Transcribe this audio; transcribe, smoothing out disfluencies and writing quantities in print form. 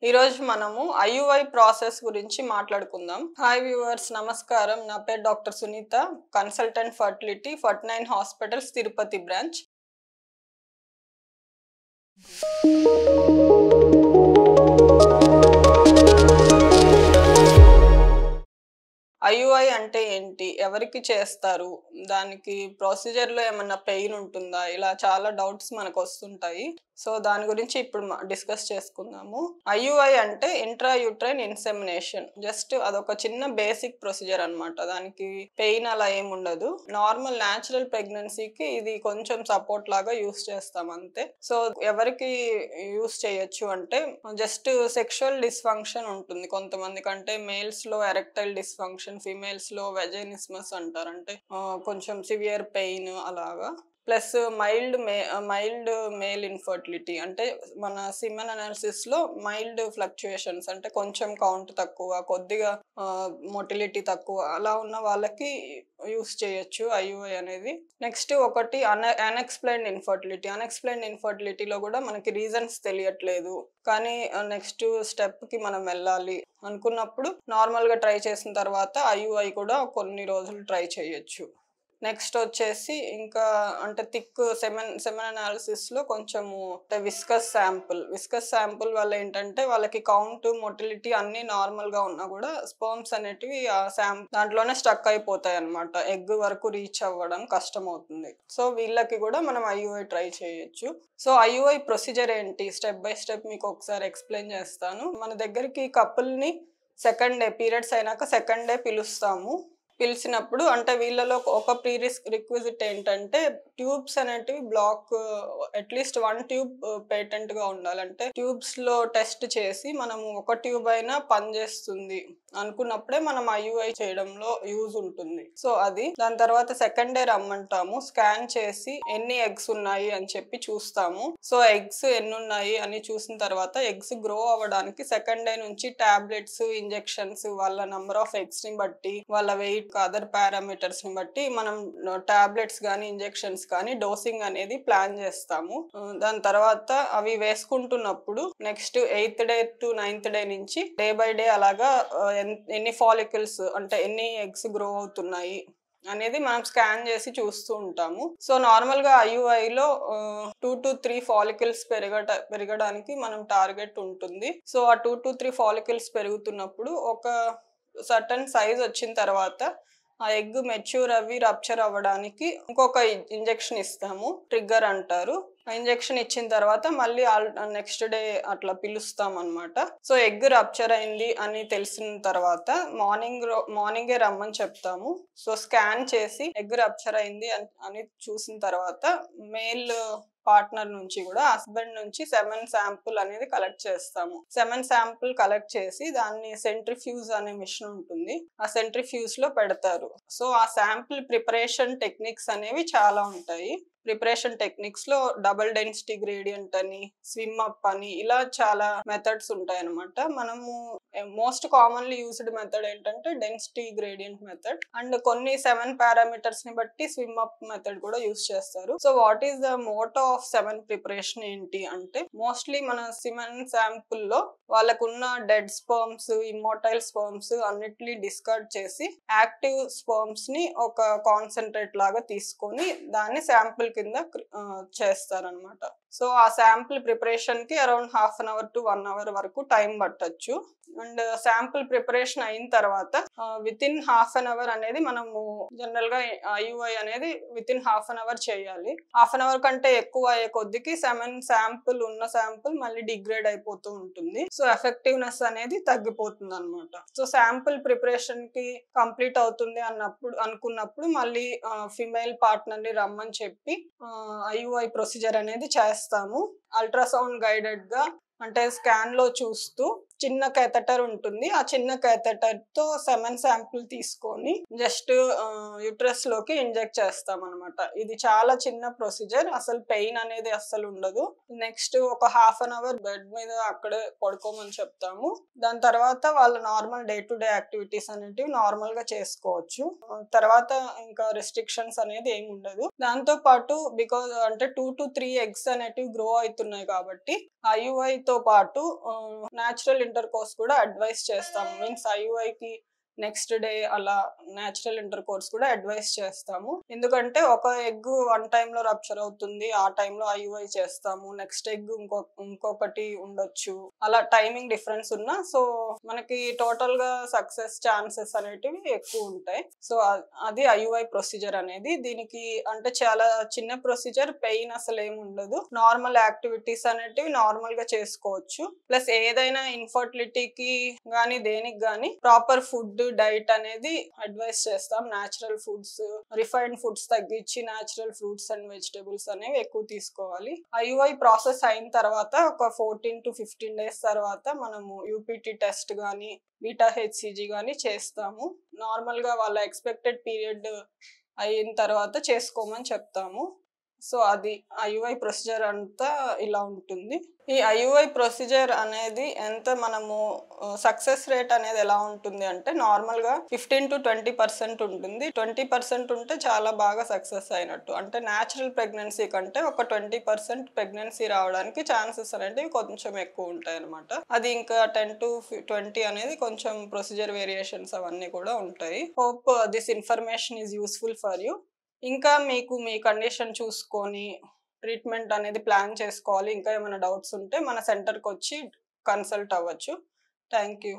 ఈరోజు మనము IUI process గురించి మాట్లాడుకుందాం. హాయ్ వ్యూవర్స్, నమస్కారం. నా పేరు doctor Sunitha, consultant fertility 49 hospitals Tirupati branch. IUI అంటే ఏంటి? ఎవరికి చేస్తారు? దానికి ప్రొసీజర్‌లో ఏమన్నా పెయిన్ ఉంటుందా? ఇలా చాలా డౌట్స్ మనకొస్తుంటాయి. సో, దాని గురించి ఇప్పుడు డిస్కస్ చేసుకుందాము. ఐయుఐ అంటే ఇంట్రా యూట్రైన్ ఇన్సెమినేషన్. జస్ట్ అదొక చిన్న బేసిక్ ప్రొసీజర్ అన్నమాట. దానికి పెయిన్ అలా ఏమి ఉండదు. నార్మల్ న్యాచురల్ ప్రెగ్నెన్సీకి ఇది కొంచెం సపోర్ట్ లాగా యూజ్ చేస్తాం అంతే. సో, ఎవరికి యూజ్ చేయొచ్చు అంటే జస్ట్ సెక్షువల్ డిస్‌ఫంక్షన్ ఉంటుంది కొంతమందికంటే. మేల్స్‌లో ఎరెక్టైల్ డిస్‌ఫంక్షన్, ఫీమేల్స్‌లో వెజైనిస్మస్ అంటారు. అంటే కొంచెం సివియర్ పెయిన్ అలాగా. ప్లస్ మైల్డ్ మేల్ ఇన్ఫర్టిలిటీ అంటే మన సిమెన్ అనాలిసిస్‌లో మైల్డ్ ఫ్లక్చుయేషన్స్ అంటే కొంచెం కౌంట్ తక్కువ, కొద్దిగా మొటిలిటీ తక్కువ అలా ఉన్న వాళ్ళకి యూజ్ చేయొచ్చు ఐయుఐ అనేది. నెక్స్ట్ ఒకటి అన్ఎక్స్‌ప్లెయిన్డ్ ఇన్ఫర్టిలిటీ. అన్ఎక్స్‌ప్లెయిన్డ్ ఇన్ఫర్టిలిటీలో కూడా మనకి రీజన్స్ తెలియట్లేదు. కానీ నెక్స్ట్ స్టెప్‌కి మనం వెళ్ళాలి అనుకున్నప్పుడు నార్మల్‌గా ట్రై చేసిన తర్వాత ఐయుఐ కూడా కొన్ని రోజులు ట్రై చేయొచ్చు. నెక్స్ట్ వచ్చేసి ఇంకా అంటే థిక్ సెమెన్ అనాలిసిస్‌లో కొంచెము విస్కస్ శాంపుల్ వల్ల ఏంటంటే వాళ్ళకి కౌంట్, మొటిలిటీ అన్నీ నార్మల్‌గా ఉన్నా కూడా స్పెర్మ్స్ అనేటివి దాంట్లోనే స్టక్ అయిపోతాయన్నమాట. ఎగ్ వరకు రీచ్ అవ్వడం కష్టమవుతుంది. సో, వీళ్ళకి కూడా మనం ఐయుఐ ట్రై చేయొచ్చు. సో, ఐయుఐ ప్రొసీజర్ ఏంటి? స్టెప్ బై స్టెప్ మీకు ఒకసారి ఎక్స్‌ప్లెయిన్ చేస్తాను. మన దగ్గరికి కపుల్‌ని సెకండ్ డే పీరియడ్స్ అయినాక సెకండ్ డే పిలిచినప్పుడు అంటే వీళ్ళలో ఒక రిక్విజిట్ ఏంటంటే ట్యూబ్స్ అనేటివి అట్లీస్ట్ 1 ట్యూబ్ పేటెంట్‌గా ఉండాలి. అంటే ట్యూబ్స్‌లో టెస్ట్ చేసి మనము ఒక ట్యూబ్ అయినా పనిచేస్తుంది అనుకున్నప్పుడే మనం ఐయుఐ చేయడంలో యూజ్ ఉంటుంది. సో, అది. దాని తర్వాత సెకండ్ డే రమ్మంటాము. స్కాన్ చేసి ఎన్ని ఎగ్స్ ఉన్నాయి అని చెప్పి చూస్తాము. సో, ఎగ్స్ ఎన్నున్నాయి అని చూసిన తర్వాత ఎగ్స్ గ్రో అవ్వడానికి సెకండ్ డే నుంచి టాబ్లెట్స్, ఇంజెక్షన్స్ వాళ్ళ నంబర్ ఆఫ్ ఎగ్స్‌ని బట్టి, వాళ్ళ వెయిట్, అదర్ పారామీటర్స్‌ని బట్టి మనం టాబ్లెట్స్ గానీ, ఇంజెక్షన్స్ కానీ డోసింగ్ అనేది ప్లాన్ చేస్తాము. దాని తర్వాత అవి వేసుకుంటున్నప్పుడు next 8th day to 9th day నుంచి డే బై డే అలాగా ఎన్ని ఫాలికల్స్ అంటే ఎన్ని ఎగ్స్ గ్రో అవుతున్నాయి అనేది మనం స్కాన్ చేసి చూస్తూ ఉంటాము. సో, నార్మల్‌గా ఐయుఐలో 2-3 ఫాలికల్స్ పెరగడానికి మనం టార్గెట్ ఉంటుంది. సో, ఆ 2-3 ఫాలికల్స్ పెరుగుతున్నప్పుడు ఒక సర్టెన్ సైజ్ వచ్చిన తర్వాత ఆ ఎగ్ మెచ్యూర్ అవ్వి రప్చర్ అవ్వడానికి ఇంకొక ఇంజెక్షన్ ఇస్తాము. ట్రిగ్గర్ అంటారు. ఆ ఇంజెక్షన్ ఇచ్చిన తర్వాత మళ్ళీ నెక్స్ట్ డే అట్లా పిలుస్తామన్నమాట. సో, ఎగ్ రప్చర్ అయింది అని తెలిసిన తర్వాత మార్నింగే రమ్మని చెప్తాము. సో, స్కాన్ చేసి ఎగ్ రప్చర్ అయింది అని చూసిన తర్వాత మేల్ పార్ట్నర్ నుంచి కూడా హస్బెండ్ నుంచి సెమెన్ శాంపుల్ అనేది కలెక్ట్ చేస్తాము. సెమెన్ శాంపుల్ కలెక్ట్ చేసి దాన్ని సెంట్రిఫ్యూజ్ అనే మిషన్ ఉంటుంది. ఆ సెంట్రిఫ్యూజ్ లో పెడతారు. సో, ఆ శాంపుల్ ప్రిపరేషన్ టెక్నిక్స్ అనేవి చాలా ఉంటాయి. ప్రిపరేషన్ టెక్నిక్స్ లో డబుల్ డెన్సిటీ గ్రేడియంట్ అని, స్విమ్ అప్ అని ఇలా చాలా మెథడ్స్ ఉంటాయన్నమాట. మనము మోస్ట్ కామన్లీ యూజ్డ్ మెథడ్ ఏంటంటే డెన్సిటీ గ్రేడియంట్ మెథడ్. అండ్ కొన్ని 7 పారామీటర్స్ ని బట్టి స్విమ్ అప్ మెథడ్ కూడా యూజ్ చేస్తారు. So, what is the motto of semen preparation ఏంటి అంటే మోస్ట్లీ మన సిమెన్ శాంపుల్ లో వాళ్ళకున్న డెడ్ స్పర్మ్స్, ఇమ్మోటైల్ స్పర్మ్స్ అన్నిటిని డిస్కార్డ్ చేసి యాక్టివ్ స్పర్మ్స్ ని ఒక కాన్సన్ట్రేట్ లాగా తీసుకొని దాన్ని శాంపుల్ కింద చేస్తారనమాట. సో, ఆ శాంపుల్ ప్రిపరేషన్ కి around 1/2 an hour to 1 hour వరకు టైం పట్టొచ్చు. అండ్ శాంపుల్ ప్రిపరేషన్ అయిన తర్వాత వితిన్ 1/2 an hour అనేది మనము జనరల్ గా ఐయుఐ అనేది వితిన్ 1/2 an hour చేయాలి. 1/2 an hour కంటే ఎక్కువ అయ్యే కొద్దికి ఉన్న శాంపుల్ మళ్ళీ డిగ్రేడ్ అయిపోతూ ఉంటుంది. సో, ఎఫెక్టివ్నెస్ అనేది తగ్గిపోతుంది అనమాట. సో, శాంపుల్ ప్రిపరేషన్ కి కంప్లీట్ అవుతుంది అనుకున్నప్పుడు మళ్ళీ ఫిమేల్ పార్ట్నర్ ని రమ్మని చెప్పి ఐయుఐ ప్రొసీజర్ అనేది చేస్తాము. అల్ట్రాసౌండ్ గైడెడ్ గా అంటే స్కాన్ లో చూస్తూ చిన్న కేథెటర్ ఉంటుంది. ఆ చిన్న కేథెటర్‌తో సెమెన్ శాంపుల్ తీసుకొని జస్ట్ యూట్రస్ లోకి ఇంజెక్ట్ చేస్తామనమాట. ఇది చాలా చిన్న ప్రొసీజర్. అసలు పెయిన్ అనేది అస్సలు ఉండదు. నెక్స్ట్ ఒక హాఫ్ అన్ అవర్ బెడ్ మీద అక్కడే పడుకోమని చెప్తాము. దాని తర్వాత వాళ్ళ normal day to day activities అనేటివి నార్మల్ గా చేసుకోవచ్చు. తర్వాత ఇంకా రెస్ట్రిక్షన్స్ అనేది ఏమి ఉండదు. దాంతో పాటు బికాజ్ అంటే 2 to 3 ఎగ్స్ అనేటివి గ్రో అవుతున్నాయి కాబట్టి IUI తో పాటు న్యాచురల్ ఇంటర్ కోర్స్ కూడా అడ్వైస్ చేస్తాము. మీన్స్ IUI కి నెక్స్ట్ డే అలా న్యాచురల్ ఇంటర్ కోర్స్ కూడా అడ్వైస్ చేస్తాము. ఎందుకంటే ఒక ఎగ్ వన్ టైంలో రప్చర్ అవుతుంది, ఆ టైంలో IUI చేస్తాము. నెక్స్ట్ ఎగ్ ఇంకొకటి ఉండొచ్చు, అలా టైమింగ్ డిఫరెన్స్ ఉన్నా సో మనకి టోటల్ గా సక్సెస్ ఛాన్సెస్ అనేటివి ఎక్కువ ఉంటాయి. సో అది IUI ప్రొసీజర్ అనేది. దీనికి అంటే చాలా చిన్న ప్రొసీజర్, పెయిన్ అసలు ఏమి ఉండదు. నార్మల్ యాక్టివిటీస్ అనేటివి నార్మల్ గా చేసుకోవచ్చు. ప్లస్ ఏదైనా ఇన్ఫర్టిలిటీకి గానీ దేనికి గానీ ప్రాపర్ ఫుడ్ డైట్ అనేది అడ్వైస్ చేస్తాం. న్యాచురల్ ఫుడ్స్, రిఫైన్డ్ ఫుడ్స్ తగ్గించి న్యాచురల్ ఫ్రూట్స్ అండ్ వెజిటబుల్స్ అనేవి ఎక్కువ తీసుకోవాలి. IUI ప్రాసెస్ అయిన తర్వాత ఒక 14 to 15 days తర్వాత మనము UPT టెస్ట్ గానీ బీటా HCG గానీ చేస్తాము. నార్మల్ గా వాళ్ళ ఎక్స్పెక్టెడ్ పీరియడ్ అయిన తర్వాత చేసుకోమని చెప్తాము. సో అది IUI ప్రొసీజర్ అంతా ఇలా ఉంటుంది. ఈ IUI ప్రొసీజర్ అనేది ఎంత మనము సక్సెస్ రేట్ అనేది ఎలా ఉంటుంది అంటే నార్మల్ గా 15 to 20% ఉంటుంది. 20% ఉంటే చాలా బాగా సక్సెస్ అయినట్టు. అంటే న్యాచురల్ ప్రెగ్నెన్సీ కంటే ఒక 20% ప్రెగ్నెన్సీ రావడానికి ఛాన్సెస్ అనేవి కొంచెం ఎక్కువ ఉంటాయి అనమాట. అది ఇంకా 10 to 20 అనేది కొంచెం ప్రొసీజర్ వేరియేషన్స్ అవన్నీ కూడా ఉంటాయి. Hope this information is useful for you. ఇంకా మీకు మీ కండిషన్ చూసుకొని ట్రీట్మెంట్ అనేది ప్లాన్ చేసుకోవాలి. ఇంకా ఏమైనా డౌట్స్ ఉంటే మన సెంటర్కి వచ్చి కన్సల్ట్ అవ్వచ్చు. Thank you.